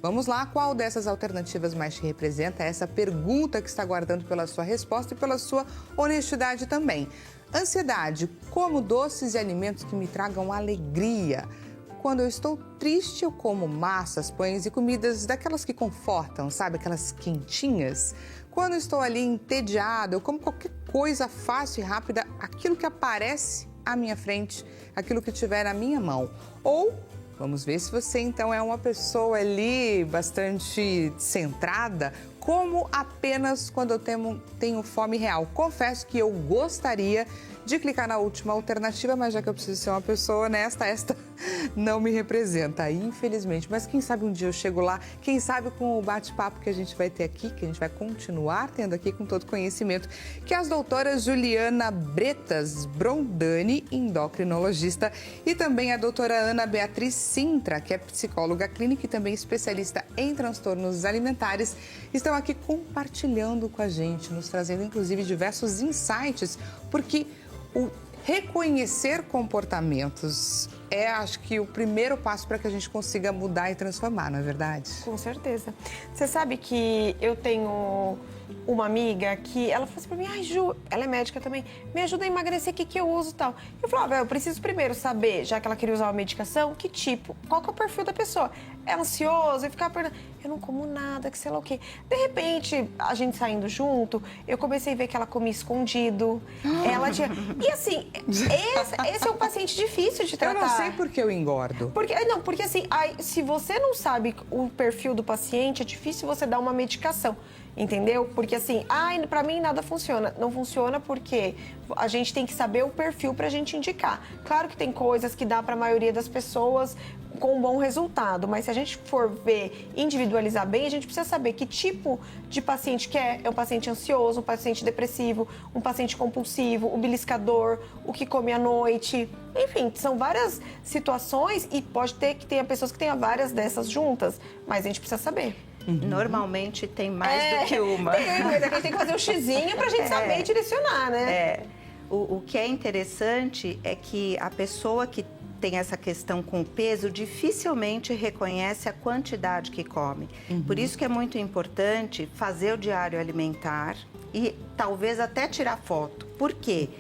Vamos lá, qual dessas alternativas mais te representa? Essa pergunta que está aguardando pela sua resposta e pela sua honestidade também. Ansiedade, como doces e alimentos que me tragam alegria. Quando eu estou triste, eu como massas, pães e comidas daquelas que confortam, sabe? Aquelas quentinhas. Quando eu estou ali entediada, eu como qualquer coisa fácil e rápida, aquilo que aparece à minha frente, aquilo que tiver na minha mão. Ou vamos ver se você, então, é uma pessoa ali bastante centrada, como apenas quando eu tenho fome real. Confesso que eu gostaria de clicar na última alternativa, mas já que eu preciso ser uma pessoa honesta, esta não me representa, infelizmente. Mas quem sabe um dia eu chego lá, quem sabe com o bate-papo que a gente vai ter aqui, que a gente vai continuar tendo aqui com todo conhecimento, que as doutoras Juliana Bretas Brondani, endocrinologista, e também a doutora Ana Beatriz Sintra, que é psicóloga clínica e também especialista em transtornos alimentares, estão aqui compartilhando com a gente, nos trazendo inclusive diversos insights, porque o reconhecer comportamentos é, acho que, o primeiro passo para que a gente consiga mudar e transformar, não é verdade? Com certeza. Você sabe que eu tenho uma amiga que ela falou assim pra mim, ai Ju, ela é médica também, me ajuda a emagrecer, o que eu uso e tal. Eu falava, eu preciso primeiro saber, já que ela queria usar uma medicação, que tipo, qual que é o perfil da pessoa? É ansioso e ficar perguntando, eu não como nada, que sei lá o quê. De repente, a gente saindo junto, eu comecei a ver que ela comia escondido, ela tinha... E assim, esse é um paciente difícil de tratar. Eu não sei por que eu engordo. Porque assim, se você não sabe o perfil do paciente, é difícil você dar uma medicação. Entendeu? Porque assim, pra mim nada funciona. Não funciona porque a gente tem que saber o perfil pra gente indicar. Claro que tem coisas que dá pra maioria das pessoas com um bom resultado. Mas se a gente for ver, individualizar bem, a gente precisa saber que tipo de paciente que é. É um paciente ansioso, um paciente depressivo, um paciente compulsivo, o beliscador, o que come à noite. Enfim, são várias situações e pode ter que tenha pessoas que tenham várias dessas juntas, mas a gente precisa saber. Normalmente tem mais do que uma. Tem, mas a gente tem que fazer um xizinho pra gente saber direcionar, né? O que é interessante é que a pessoa que tem essa questão com o peso dificilmente reconhece a quantidade que come. Por isso que é muito importante fazer o diário alimentar e talvez até tirar foto. Por quê?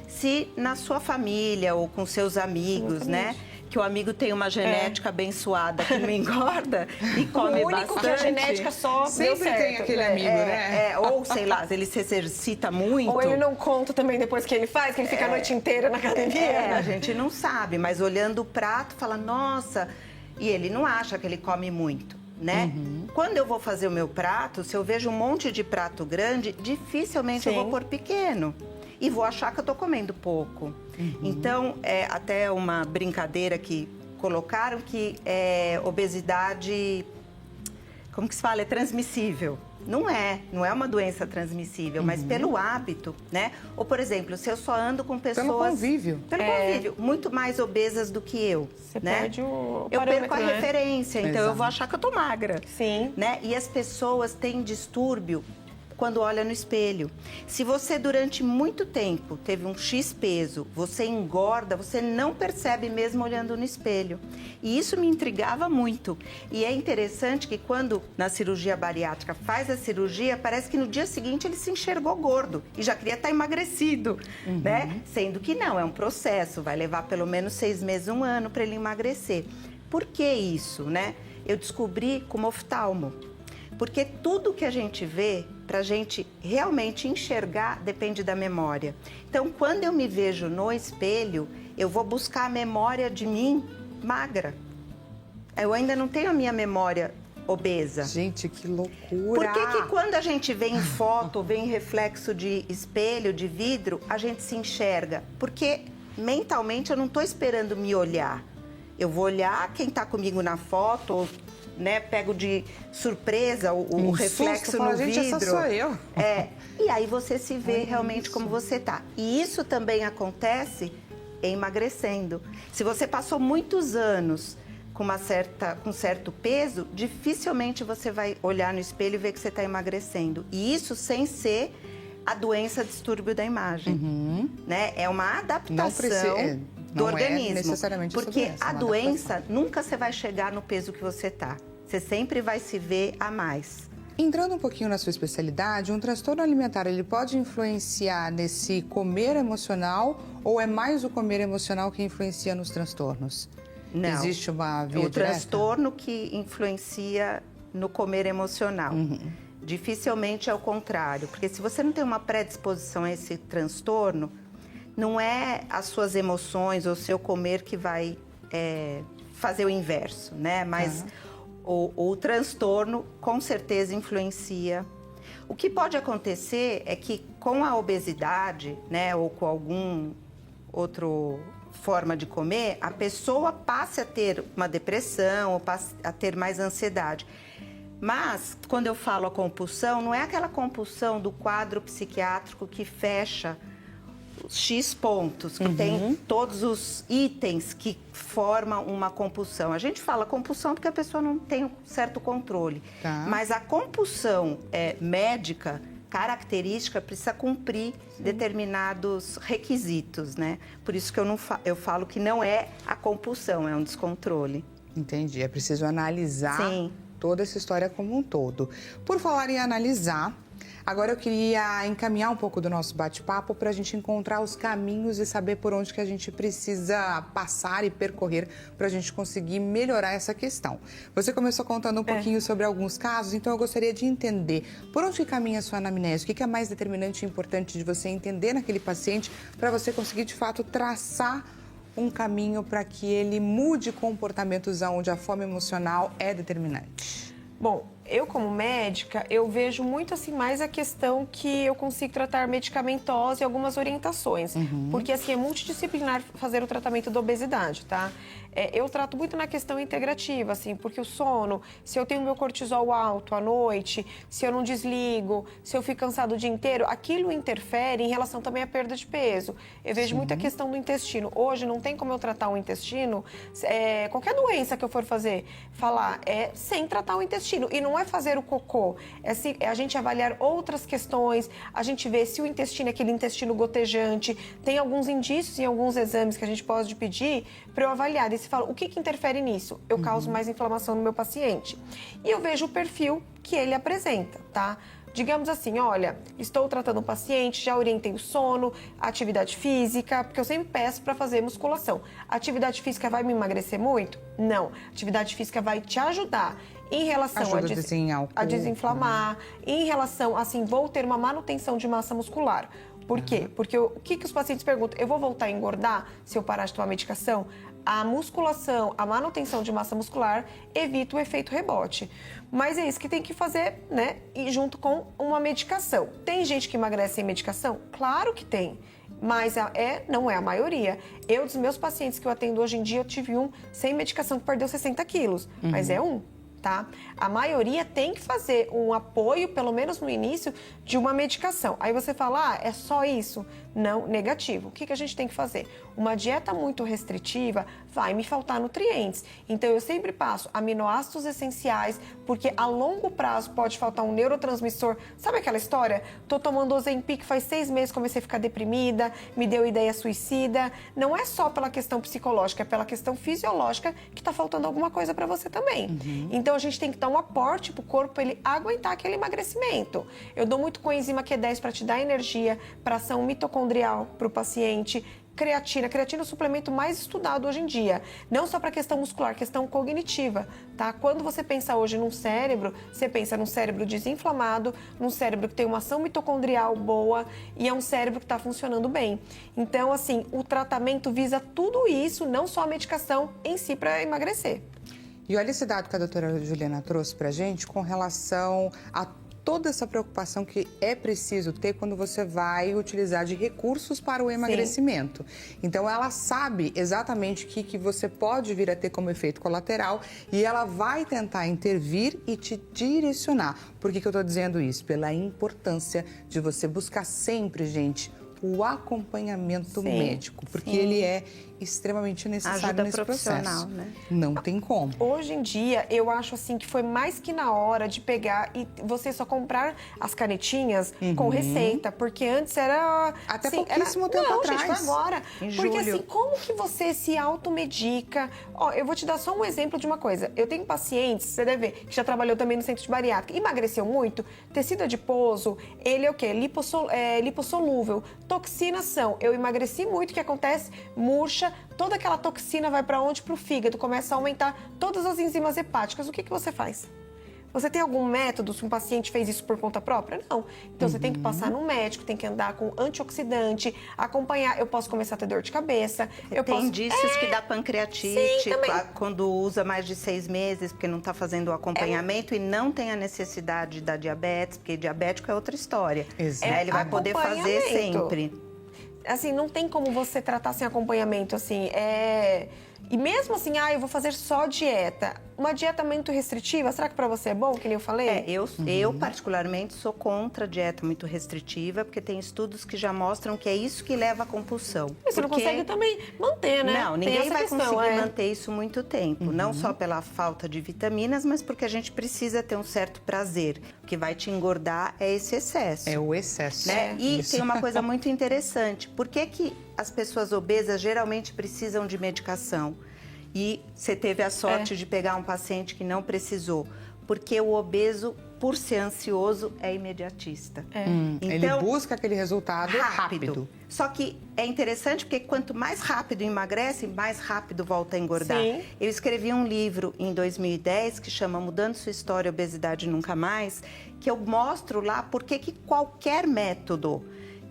Se na sua família ou com seus amigos, né? Que o amigo tem uma genética abençoada que não engorda e come bastante. O único que a genética só Sempre deu certo, tem aquele amigo, né? Ou, sei lá, ele se exercita muito. Ou ele não conta também depois que ele faz, que ele fica a noite inteira na academia. A gente não sabe, mas olhando o prato, fala, nossa... E ele não acha que ele come muito, né? Quando eu vou fazer o meu prato, se eu vejo um monte de prato grande, dificilmente eu vou pôr pequeno. E vou achar que eu tô comendo pouco. Então, até uma brincadeira que colocaram que obesidade, como que se fala? É transmissível. Não é uma doença transmissível, mas pelo hábito, né? Ou, por exemplo, se eu só ando com pessoas... Pelo convívio. Pelo convívio, muito mais obesas do que eu, Você né? perde o Eu perco a parâmetro, né? referência, então eu vou achar que eu tô magra. Sim. Né? E as pessoas têm distúrbio quando olha no espelho. Se você durante muito tempo teve um X peso, você engorda, você não percebe mesmo olhando no espelho. E isso me intrigava muito. E é interessante que quando na cirurgia bariátrica faz a cirurgia, parece que no dia seguinte ele se enxergou gordo e já queria estar emagrecido, né? Sendo que não, é um processo, vai levar pelo menos 6 meses, 1 ano para ele emagrecer. Por que isso, né? Eu descobri como oftalmo. Porque tudo que a gente vê, para a gente realmente enxergar, depende da memória. Então, quando eu me vejo no espelho, eu vou buscar a memória de mim magra. Eu ainda não tenho a minha memória obesa. Gente, que loucura! Por que quando a gente vê em foto, vê em reflexo de espelho, de vidro, a gente se enxerga? Porque mentalmente eu não estou esperando me olhar. Eu vou olhar quem está comigo na foto, ou, né, pego de surpresa o reflexo susto, no gente, vidro. essa sou eu. E aí você se vê realmente como você tá. E isso também acontece emagrecendo. Se você passou muitos anos com certo peso, dificilmente você vai olhar no espelho e ver que você está emagrecendo. E isso sem ser a doença distúrbio da imagem. Né? É uma adaptação do organismo. Necessariamente porque a doença, nunca você vai chegar no peso que você tá. Você sempre vai se ver a mais. Entrando um pouquinho na sua especialidade, um transtorno alimentar, ele pode influenciar nesse comer emocional ou é mais o comer emocional que influencia nos transtornos? Não. Existe uma via direta? Transtorno que influencia no comer emocional. Dificilmente é o contrário, porque se você não tem uma predisposição a esse transtorno, não é as suas emoções ou o seu comer que vai fazer o inverso, né? Mas o transtorno com certeza influencia. O que pode acontecer é que com a obesidade, né, ou com algum outro forma de comer, a pessoa passe a ter uma depressão ou passe a ter mais ansiedade. Mas, quando eu falo a compulsão, não é aquela compulsão do quadro psiquiátrico que fecha os X pontos, que tem todos os itens que formam uma compulsão. A gente fala compulsão porque a pessoa não tem um certo controle. Mas a compulsão médica, característica, precisa cumprir determinados requisitos, né? Por isso que eu falo que não é a compulsão, é um descontrole. Entendi, é preciso analisar toda essa história como um todo. Por falar em analisar, agora eu queria encaminhar um pouco do nosso bate-papo para a gente encontrar os caminhos e saber por onde que a gente precisa passar e percorrer para a gente conseguir melhorar essa questão. Você começou contando um pouquinho sobre alguns casos, então eu gostaria de entender por onde que caminha a sua anamnese, o que é mais determinante e importante de você entender naquele paciente para você conseguir de fato traçar um caminho para que ele mude comportamentos onde a fome emocional é determinante. Bom, Eu, como médica, eu vejo muito assim mais a questão que eu consigo tratar medicamentosa e algumas orientações. Porque assim, é multidisciplinar fazer o tratamento da obesidade, tá? Eu trato muito na questão integrativa, assim, porque o sono, se eu tenho meu cortisol alto à noite, se eu não desligo, se eu fico cansado o dia inteiro, aquilo interfere em relação também à perda de peso. Eu vejo muita questão do intestino. Hoje não tem como eu tratar o intestino, qualquer doença que eu for falar, sem tratar o intestino. E não é fazer o cocô, é a gente avaliar outras questões, a gente ver se o intestino é aquele intestino gotejante, tem alguns indícios em alguns exames que a gente pode pedir para eu avaliar. E você fala, o que interfere nisso? Eu causo mais inflamação no meu paciente. E eu vejo o perfil que ele apresenta, tá? Digamos assim, olha, estou tratando um paciente, já orientei o sono, atividade física, porque eu sempre peço para fazer musculação. A atividade física vai me emagrecer muito? Não. A atividade física vai te ajudar em relação a desinflamar, em relação, assim, vou ter uma manutenção de massa muscular. Por quê? Porque o que os pacientes perguntam? Eu vou voltar a engordar se eu parar de tomar medicação? A musculação, a manutenção de massa muscular evita o efeito rebote. Mas é isso que tem que fazer, né? E junto com uma medicação. Tem gente que emagrece sem medicação? Claro que tem. Mas não é a maioria. Dos meus pacientes que eu atendo hoje em dia, eu tive um sem medicação que perdeu 60 quilos. Mas é um. Tá? A maioria tem que fazer um apoio, pelo menos no início, de uma medicação. Aí você fala, é só isso? Não, negativo. O que a gente tem que fazer? Uma dieta muito restritiva vai me faltar nutrientes. Então, eu sempre passo aminoácidos essenciais, porque a longo prazo pode faltar um neurotransmissor. Sabe aquela história? Tô tomando Ozempic faz 6 meses, comecei a ficar deprimida, me deu ideia suicida. Não é só pela questão psicológica, é pela questão fisiológica que tá faltando alguma coisa para você também. Então, a gente tem que dar um aporte pro corpo para ele aguentar aquele emagrecimento. Eu dou muito coenzima Q10 para te dar energia, para ação mitocondrial para o paciente. Creatina é o suplemento mais estudado hoje em dia. Não só para questão muscular, questão cognitiva, tá? Quando você pensa hoje num cérebro, você pensa num cérebro desinflamado, num cérebro que tem uma ação mitocondrial boa e é um cérebro que está funcionando bem. Então, assim, o tratamento visa tudo isso, não só a medicação em si para emagrecer. E olha esse dado que a doutora Juliana trouxe para a gente com relação a toda essa preocupação que é preciso ter quando você vai utilizar de recursos para o emagrecimento. Sim. Então, ela sabe exatamente o que você pode vir a ter como efeito colateral e ela vai tentar intervir e te direcionar. Por que eu estou dizendo isso? Pela importância de você buscar sempre, gente, o acompanhamento médico, porque ele é extremamente necessário nesse processo. Né? Não tem como. Hoje em dia, eu acho assim que foi mais que na hora de pegar e você só comprar as canetinhas com receita, porque antes era... Até assim, pouquíssimo tempo atrás. Gente, foi agora. Em porque julho. assim, como que você se automedica? Ó, eu vou te dar só um exemplo de uma coisa. Eu tenho pacientes, você deve ver, que já trabalhou também no centro de bariátrica, emagreceu muito, tecido adiposo, ele é o quê? Lipossolúvel, toxinação. Eu emagreci muito, o que acontece? Murcha, toda aquela toxina vai para onde? Para o fígado, começa a aumentar todas as enzimas hepáticas. O que você faz? Você tem algum método se um paciente fez isso por conta própria? Não. Então, você tem que passar no médico, tem que andar com antioxidante, acompanhar. Eu posso começar a ter dor de cabeça. Tem indícios que dá pancreatite, quando usa mais de 6 meses, porque não está fazendo o acompanhamento e não tem a necessidade da diabetes, porque diabético é outra história. Exato. Ele vai poder fazer sempre. Assim, não tem como você tratar sem acompanhamento, assim, E mesmo assim, eu vou fazer só dieta. Uma dieta muito restritiva, será que para você é bom, que nem eu falei? Eu particularmente sou contra a dieta muito restritiva, porque tem estudos que já mostram que é isso que leva à compulsão. E você não consegue também manter, né? Não, ninguém vai conseguir manter isso muito tempo. Não só pela falta de vitaminas, mas porque a gente precisa ter um certo prazer. O que vai te engordar é esse excesso. É o excesso. Né? E tem uma coisa muito interessante. Por que as pessoas obesas geralmente precisam de medicação? E você teve a sorte de pegar um paciente que não precisou. Porque o obeso, por ser ansioso, é imediatista. Então, ele busca aquele resultado rápido. Só que é interessante porque quanto mais rápido emagrece, mais rápido volta a engordar. Sim. Eu escrevi um livro em 2010 que chama Mudando Sua História, Obesidade Nunca Mais, que eu mostro lá por que qualquer método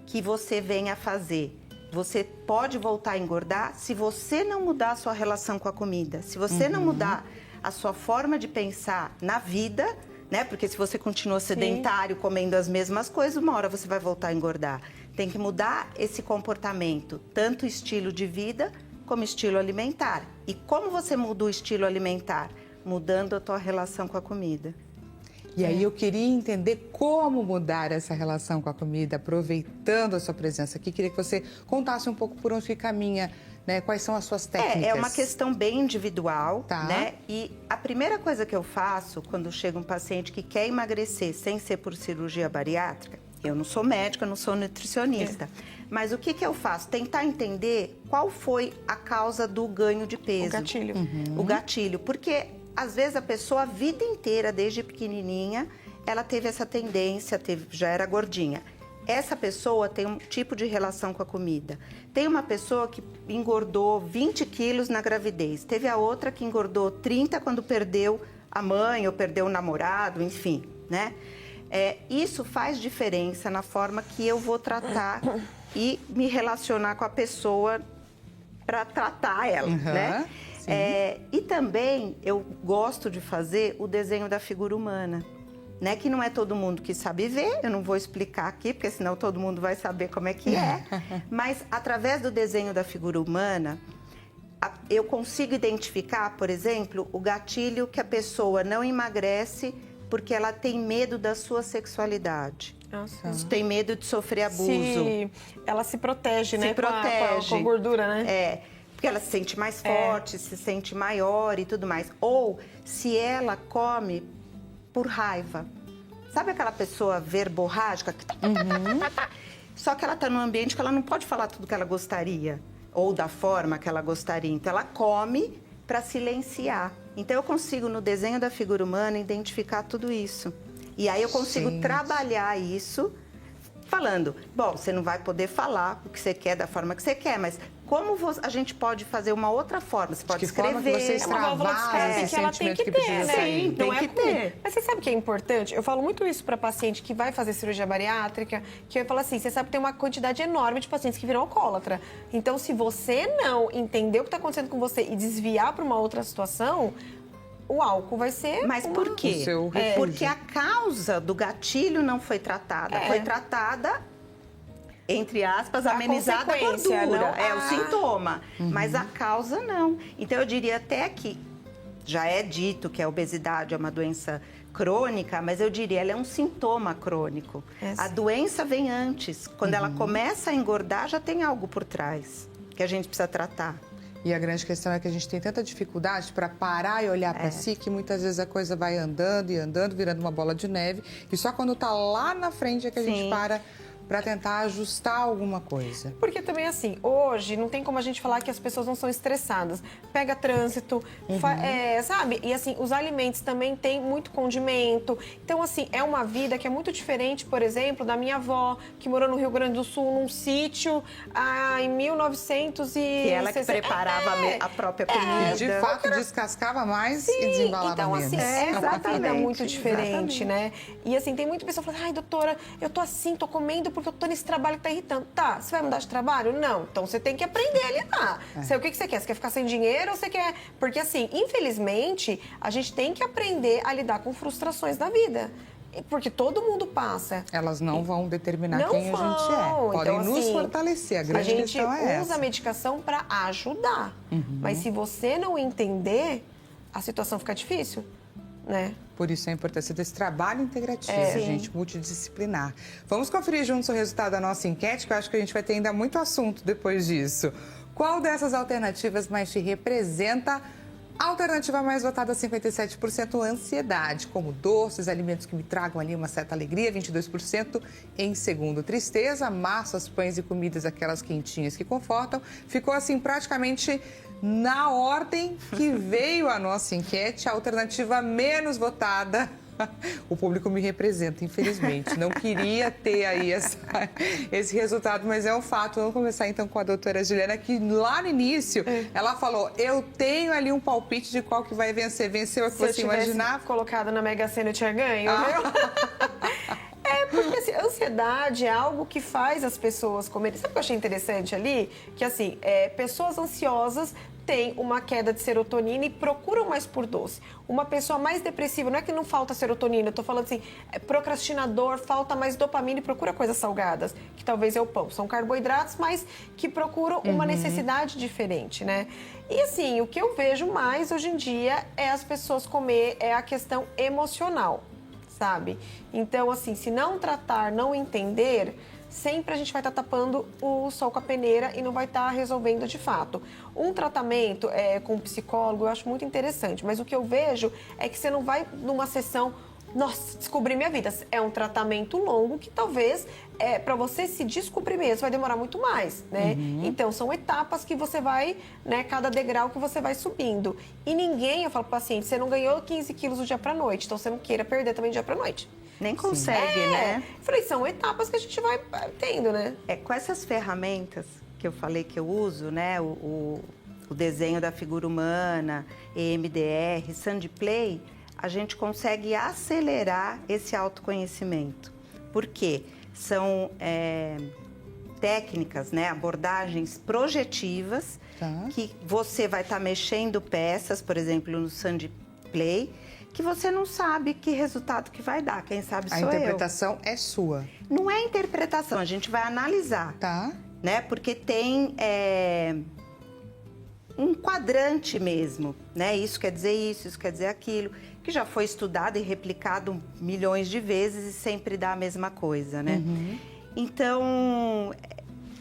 que você venha fazer, você pode voltar a engordar se você não mudar a sua relação com a comida. Se você não mudar a sua forma de pensar na vida, né? Porque se você continua sedentário, comendo as mesmas coisas, uma hora você vai voltar a engordar. Tem que mudar esse comportamento, tanto estilo de vida como estilo alimentar. E como você muda o estilo alimentar? Mudando a tua relação com a comida. E aí eu queria entender como mudar essa relação com a comida, aproveitando a sua presença aqui. Queria que você contasse um pouco por onde que caminha, né? Quais são as suas técnicas. É uma questão bem individual, né? E a primeira coisa que eu faço quando chega um paciente que quer emagrecer sem ser por cirurgia bariátrica, eu não sou médica, não sou nutricionista, mas o que eu faço? Tentar entender qual foi a causa do ganho de peso. O gatilho. O gatilho, porque às vezes a pessoa a vida inteira, desde pequenininha, ela teve essa tendência, já era gordinha. Essa pessoa tem um tipo de relação com a comida. Tem uma pessoa que engordou 20 quilos na gravidez. Teve a outra que engordou 30 quando perdeu a mãe ou perdeu o namorado, enfim, né? Isso faz diferença na forma que eu vou tratar e me relacionar com a pessoa para tratar ela, né? E também eu gosto de fazer o desenho da figura humana, né? Que não é todo mundo que sabe ver, eu não vou explicar aqui, porque senão todo mundo vai saber como é que é. Mas através do desenho da figura humana, eu consigo identificar, por exemplo, o gatilho que a pessoa não emagrece porque ela tem medo da sua sexualidade. Nossa. Tem medo de sofrer abuso. Ela se protege, né? Se protege. Com a gordura, né? Porque ela se sente mais forte, se sente maior e tudo mais. Ou se ela come por raiva. Sabe aquela pessoa verborrágica? Só que ela está num ambiente que ela não pode falar tudo que ela gostaria. Ou da forma que ela gostaria. Então, ela come para silenciar. Então, eu consigo, no desenho da figura humana, identificar tudo isso. E aí, eu consigo trabalhar isso falando, bom, você não vai poder falar o que você quer da forma que você quer, mas como a gente pode fazer uma outra forma? Você pode escrever. Forma que você extravasa esse que ela tem que ter, né? Sim, tem que ter. Mas você sabe o que é importante? Eu falo muito isso para paciente que vai fazer cirurgia bariátrica, que eu falo assim, você sabe que tem uma quantidade enorme de pacientes que viram alcoólatra. Então, se você não entender o que está acontecendo com você e desviar para uma outra situação, o álcool vai ser... Mas por quê? Porque a causa do gatilho não foi tratada. Foi tratada, entre aspas, amenizada a gordura. Não... o sintoma. Mas a causa não. Então, eu diria até que já é dito que a obesidade é uma doença crônica, mas eu diria, ela é um sintoma crônico. A doença vem antes. Quando ela começa a engordar, já tem algo por trás que a gente precisa tratar. E a grande questão é que a gente tem tanta dificuldade para parar e olhar para si, que muitas vezes a coisa vai andando e andando, virando uma bola de neve. E só quando está lá na frente é que a gente para tentar ajustar alguma coisa. Porque também, assim, hoje não tem como a gente falar que as pessoas não são estressadas. Pega trânsito, sabe? E, assim, os alimentos também têm muito condimento. Então, assim, é uma vida que é muito diferente, por exemplo, da minha avó, que morou no Rio Grande do Sul, num sítio, em 1900 e... Que ela que preparava a própria comida. De fato, descascava mais e desembalava menos. Então, assim, é uma vida muito diferente, né? E, assim, tem muita pessoa falando, ai, doutora, eu tô assim, tô comendo porque eu tô nesse trabalho que tá irritando. Tá, você vai mudar de trabalho? Não. Então, você tem que aprender a lidar. O que você quer? Você quer ficar sem dinheiro ou você quer... Porque, assim, infelizmente, a gente tem que aprender a lidar com frustrações da vida. Porque todo mundo passa. Elas não vão determinar quem a gente é. Podem então, nos fortalecer. A grande questão é essa. A gente usa a medicação para ajudar. Mas se você não entender, a situação fica difícil, né? Por isso a importância desse trabalho integrativo, gente, multidisciplinar. Vamos conferir juntos o resultado da nossa enquete, que eu acho que a gente vai ter ainda muito assunto depois disso. Qual dessas alternativas mais te representa? A alternativa mais votada, 57%, ansiedade, como doces, alimentos que me tragam ali uma certa alegria, 22%. Em segundo, tristeza, massas, pães e comidas, aquelas quentinhas que confortam. Ficou assim praticamente na ordem que veio a nossa enquete, a alternativa menos votada. O público me representa, infelizmente. Não queria ter aí esse resultado, mas é um fato. Vamos começar então com a doutora Juliana, que lá no início ela falou, eu tenho ali um palpite de qual que vai vencer. Venceu a que você imaginava? Colocado na Mega Sena eu tinha ganho, porque assim, a ansiedade é algo que faz as pessoas comerem. Sabe o que eu achei interessante ali? Que assim, pessoas ansiosas tem uma queda de serotonina e procuram mais por doce. Uma pessoa mais depressiva, não é que não falta serotonina, eu tô falando assim, procrastinador, falta mais dopamina e procura coisas salgadas, que talvez é o pão. São carboidratos, mas que procuram uma necessidade diferente, né? E assim, o que eu vejo mais hoje em dia é as pessoas comer, é a questão emocional, sabe? Então, assim, se não tratar, não entender, sempre a gente vai estar tapando o sol com a peneira e não vai estar resolvendo de fato. Um tratamento com um psicólogo eu acho muito interessante, mas o que eu vejo é que você não vai numa sessão, nossa, descobri minha vida. É um tratamento longo que talvez, para você se descobrir mesmo, vai demorar muito mais, né? Então, são etapas que você vai, né, cada degrau que você vai subindo. E ninguém, eu falo pro paciente, você não ganhou 15 quilos do dia pra noite, então você não queira perder também do dia pra noite. Nem consegue, né? Falei, são etapas que a gente vai tendo, né? Com essas ferramentas que eu falei que eu uso, né? O desenho da figura humana, EMDR, Sandplay, a gente consegue acelerar esse autoconhecimento. Por quê? São técnicas, né? Abordagens projetivas, que você vai estar mexendo peças, por exemplo, no Sandplay, que você não sabe que resultado que vai dar. Quem sabe sou eu. A interpretação é sua. Não é interpretação, a gente vai analisar. Tá. Né? Porque tem um quadrante mesmo, né? Isso quer dizer isso quer dizer aquilo, que já foi estudado e replicado milhões de vezes e sempre dá a mesma coisa, né? Então,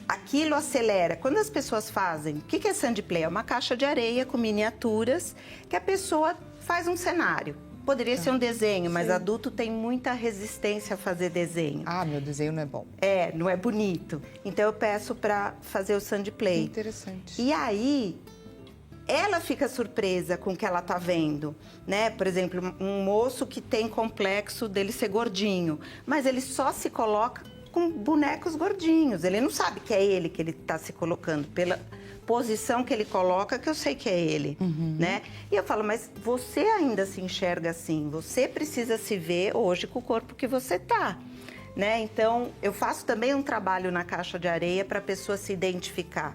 aquilo acelera. Quando as pessoas fazem... O que é Sandplay? É uma caixa de areia com miniaturas que a pessoa faz um cenário. Poderia ser um desenho, mas adulto tem muita resistência a fazer desenho. Ah, meu desenho não é bom. Não é bonito. Então, eu peço para fazer o Sandplay. Interessante. E aí, ela fica surpresa com o que ela tá vendo, né? Por exemplo, um moço que tem complexo dele ser gordinho, mas ele só se coloca com bonecos gordinhos. Ele não sabe que é ele que ele tá se colocando, pela posição que ele coloca, que eu sei que é ele, né? E eu falo, mas você ainda se enxerga assim, você precisa se ver hoje com o corpo que você tá, né? Então, eu faço também um trabalho na caixa de areia para a pessoa se identificar.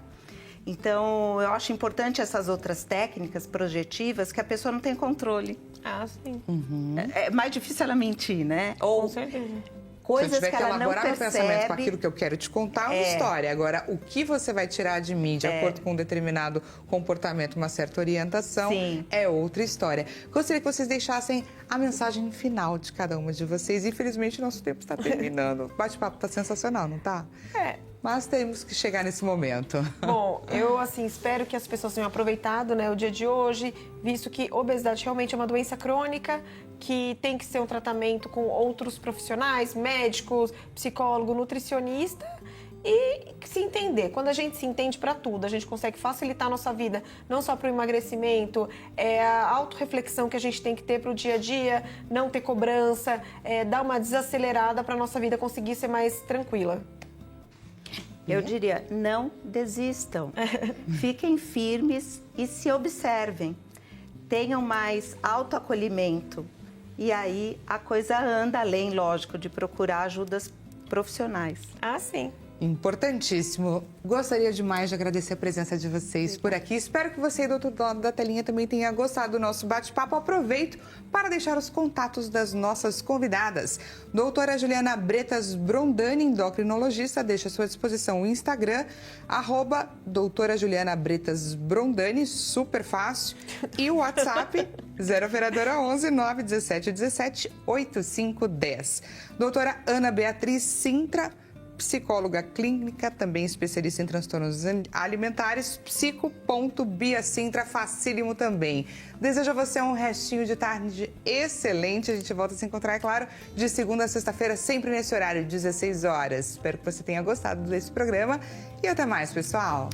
Então, eu acho importante essas outras técnicas projetivas que a pessoa não tem controle. Ah, sim. É mais difícil ela mentir, né? Ou com certeza. Coisas se eu tiver que ela não elaborar meu pensamento com percebe. aquilo que eu quero te contar, é uma história. Agora, o que você vai tirar de mim de acordo com um determinado comportamento, uma certa orientação, é outra história. Gostaria que vocês deixassem a mensagem final de cada uma de vocês. Infelizmente, nosso tempo está terminando. O bate-papo está sensacional, não tá? Mas temos que chegar nesse momento. Bom, eu assim espero que as pessoas tenham aproveitado, né, o dia de hoje, visto que obesidade realmente é uma doença crônica que tem que ser um tratamento com outros profissionais, médicos, psicólogo, nutricionista e se entender. Quando a gente se entende para tudo, a gente consegue facilitar a nossa vida, não só para o emagrecimento, a autorreflexão que a gente tem que ter para o dia a dia, não ter cobrança, dar uma desacelerada para a nossa vida conseguir ser mais tranquila. Eu diria, não desistam. Fiquem firmes e se observem. Tenham mais autoacolhimento. E aí a coisa anda além, lógico, de procurar ajudas profissionais. Ah, sim. Importantíssimo. Gostaria demais de agradecer a presença de vocês por aqui. Espero que você do outro lado da telinha também tenha gostado do nosso bate-papo. Aproveito para deixar os contatos das nossas convidadas. Doutora Juliana Bretas Brondani, endocrinologista, deixa à sua disposição o Instagram, @doutora Juliana Bretas Brondani, super fácil. E o WhatsApp, 0 operadora 11 917 17 8510. Doutora Ana Beatriz Sintra, psicóloga clínica, também especialista em transtornos alimentares, psico.biacintra, facílimo também. Desejo a você um restinho de tarde excelente. A gente volta a se encontrar, é claro, de segunda a sexta-feira, sempre nesse horário, 16 horas. Espero que você tenha gostado desse programa e até mais, pessoal.